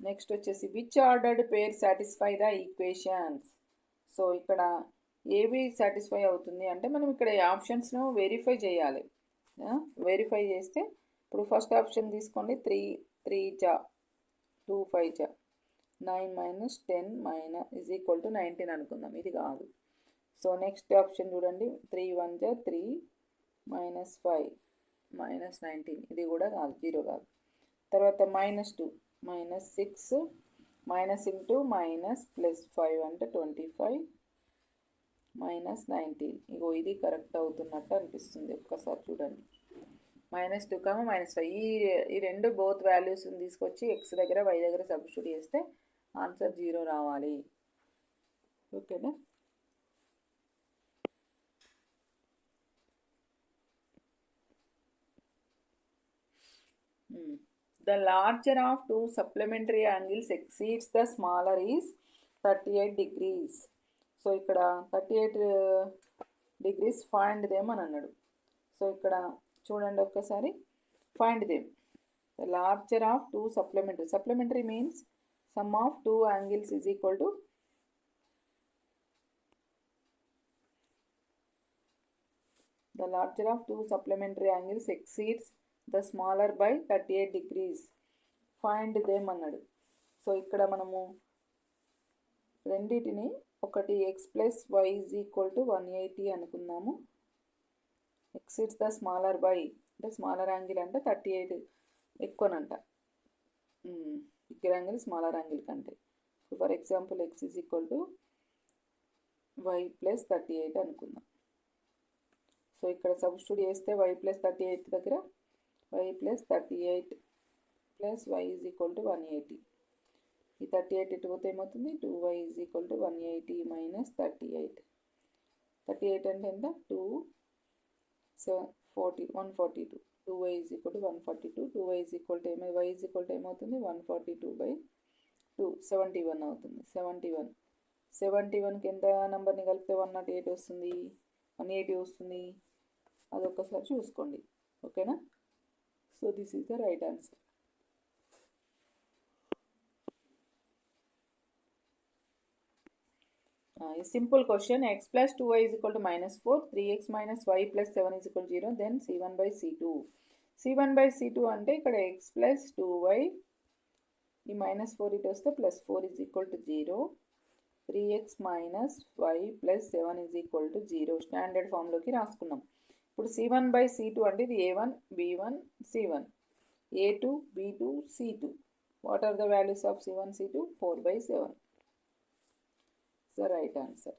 Next వచ్చేసి which ordered pair satisfy the equations. So ఇక్కడ ఏవి సాటిస్ఫై అవుతుంది అంటే మనం ఇక్కడ ఆప్షన్స్ను వెరిఫై చేయాలి. వెరిఫై చేస్తే ఇప్పుడు ఫస్ట్ ఆప్షన్ తీసుకోండి, 3 3 జా 2 5 జా 9 - 10 = 19 అనుకుందాం. ఇది కాదు. సో నెక్స్ట్ ఆప్షన్ చూడండి, 3 1 జా 3 -5 -19 ఇది కూడా కాదు, 0 కాదు. తర్వాత -2 -6 మైనస్ ఇంటూ మైనస్ +5 అంటే 25 -19. ఇగో ఇది కరెక్ట్ అవుతున్నట్టు అనిపిస్తుంది. ఒక్కసారి చూడండి, -2, -5 ఈ రెండు బోత్ వాల్యూస్ని తీసుకొచ్చి ఎక్స్ దగ్గర వై దగ్గర సబ్స్టిట్యూట్ చేస్తే ఆన్సర్ 0 రావాలి. ఓకేనా? The larger of two supplementary angles exceeds the smaller is 38 degrees. So ఇక్కడ 38 degrees ఫైండ్ దేమ్ అని అన్నాడు. సో ఇక్కడ చూడండి ఒక్కసారి, find them. The larger of two supplementary means sum of two angles is equal to the larger of two supplementary angles exceeds the smaller by 38 degrees. Find them అన్నాడు. So ఇక్కడ మనము రెండింటిని ఒకటి x + y = 180 అనుకుందాము. Exceeds the smaller by అంటే smaller angle అంటే 38 ఎక్కువనంట, bigger angle smaller angle కంటే. For example x = y + 38 అనుకుందాం. సో ఇక్కడ సబ్స్టిట్యూట్ చేస్తే y + 38 దగ్గర y + 38 + y = 180. ఈ 38 ఇటు పోతే ఏమవుతుంది, 2y = 180 - 38. 38 అంటే ఎంత, 2 7 40 142. 2y = 142. 2y ఏమవుతుంది, 142/2 71 అవుతుంది. 71కి ఎంత నెంబర్ని కలిపితే 108 వస్తుంది, 180 వస్తుంది. అదొక్కసారి చూసుకోండి. ఓకేనా? So this is the right answer. Simple question, x + 2y = -4, 3x - y + 7 = 0, then C1/C2. C1/C2 అంటే ఇక్కడ x + 2y, ఈ -4 ఇటు వస్తే +4 = 0, 3x - y + 7 = 0 స్టాండర్డ్ ఫామ్లోకి రాసుకున్నాం. ఇప్పుడు C1/C2 అంటే ఇది A1 B1 C1, A2 B2 C2. What are the values of C1 C2? 4/7. The right answer.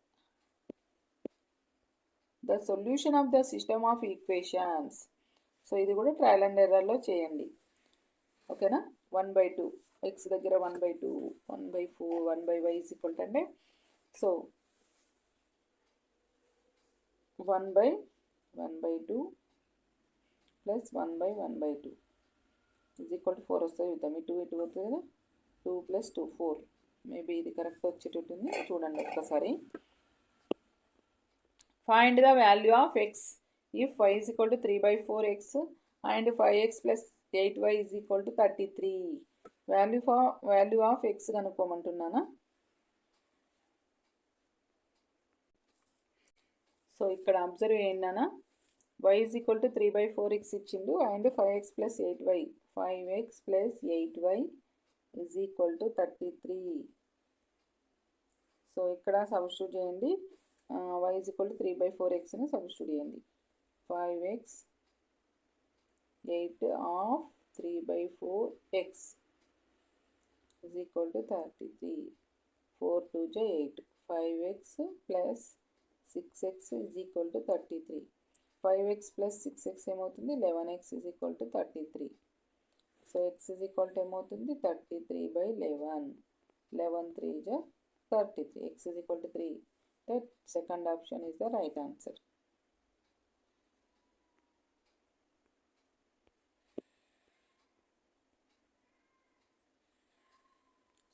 The solution of the system of equations. So ఇది కూడా ట్రయల్ అండ్ ఎర్రర్లో చేయండి. ఓకేనా? 1/2 x దగ్గర 1/2 1/4 1/y = అంటే సో 1/1/2 + 1/1/2 = 4 వస్తుంది. చూద్దాం, ఇటు పోతుంది కదా, 2 + 2 4. మేబీ ఇది కరెక్ట్ వచ్చేటట్టుంది, చూడండి ఒక్కసారి. Find the value of x if y = 3/4x and 5x + 8y = 33. Value of x కనుక్కోమంటున్నానా? సో ఇక్కడ అబ్జర్వ్ చేయండి, y = 3/4x ఇచ్చిండు and 5x + 8y 5x + 8y = 33. So ఇక్కడ సబ్స్టిట్యూట్ చేయండి, y = 3/4xని సబ్స్టిట్యూట్ చేయండి. 5x 8 of 3/4x = 33. 4 2 8. 5x + 6x = 33. 5x + 6x ఏమవుతుంది, 11x = 33. So x ఏమవుతుంది, 33/11. 11 3 33. x = 3. That second option is the right answer.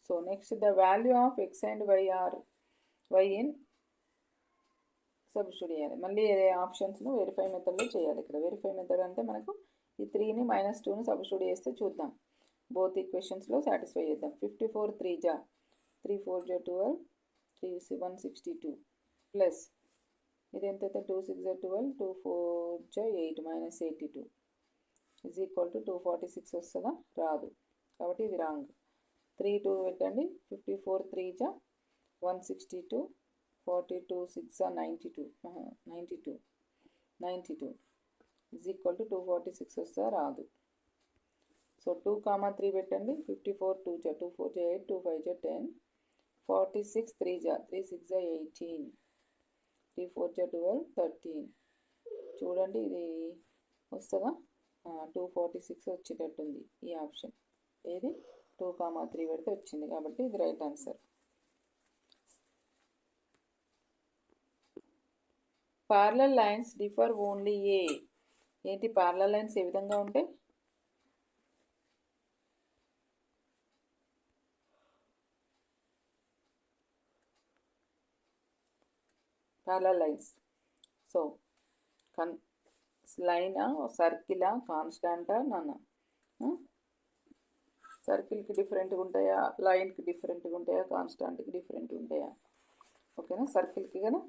So next, the value of x and y are in substitute చేయాలి. మళ్ళీ ఆప్షన్స్ను verify మెథడ్లో చేయాలి. ఇక్కడ verify method అంటే మనకు ఈ 3ని -2ని సబ్స్టిట్యూట్ చేస్తే చూద్దాం. బోత్ ఈక్వేషన్స్లో సాటిస్ఫై చేద్దాం. 54 3 జా 3 4 జా 12 3 162 ప్లస్ ఇది ఎంత అయితే 2 6 జా 12 2 4 జా 8 మైనస్ 82 ఈజ్ ఈక్వల్ టు 246 వస్తుందా? రాదు, కాబట్టి ఇది రాంగ్. 3 2 పెట్టండి. 54 3 జా 162 42 6 జా 92 92 ఈజ్ ఈక్వల్ టు 246 వస్తుందా? రాదు. సో 2 3 పెట్టండి. 54 2 జా 2 4 జా 8 2 5 జా 10 46 3 జా 3 6 జా 18 3 4 జా 12 13. చూడండి ఇది వస్తుందా? 246 వచ్చేటట్టుంది ఈ ఆప్షన్. ఏది 2 3 పెడితే వచ్చింది, కాబట్టి ఇది right answer. Parallel lines differ only ఏ. ఏంటి ప్యారలల్ లైన్స్ ఏ విధంగా ఉంటాయి? Parallel lines. సో లైనా, సర్కిలా, కాన్స్టాంటా నాన్న? సర్కిల్కి డిఫరెంట్గా ఉంటాయా, లైన్కి డిఫరెంట్గా ఉంటాయా, కాన్స్టాంట్కి డిఫరెంట్గా ఉంటాయా? ఓకేనా, సర్కిల్కి కదా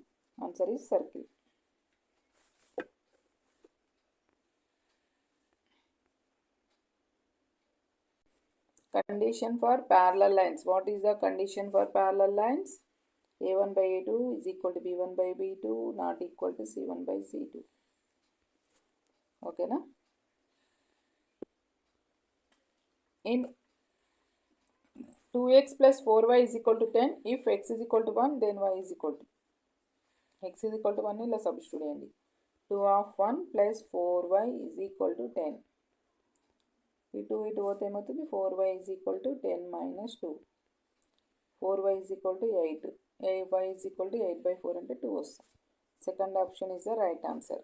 answer is circle. Condition for parallel lines. What is the condition for parallel lines? A1 by A2 is equal to B1 by B2 not equal to C1 by C2. Okay na? In 2x plus 4y is equal to 10. If x is equal to 1, then y is equal to. X is equal to 1 ila substitute cheyandi. 2 of 1 plus 4y is equal to 10. ఇటు పోతే ఏమవుతుంది? 4y is equal to 10 minus 2. 4y is equal to 8. y is equal to 8 by 4 అంటే 2 వస్తుంది. Second option is the right answer.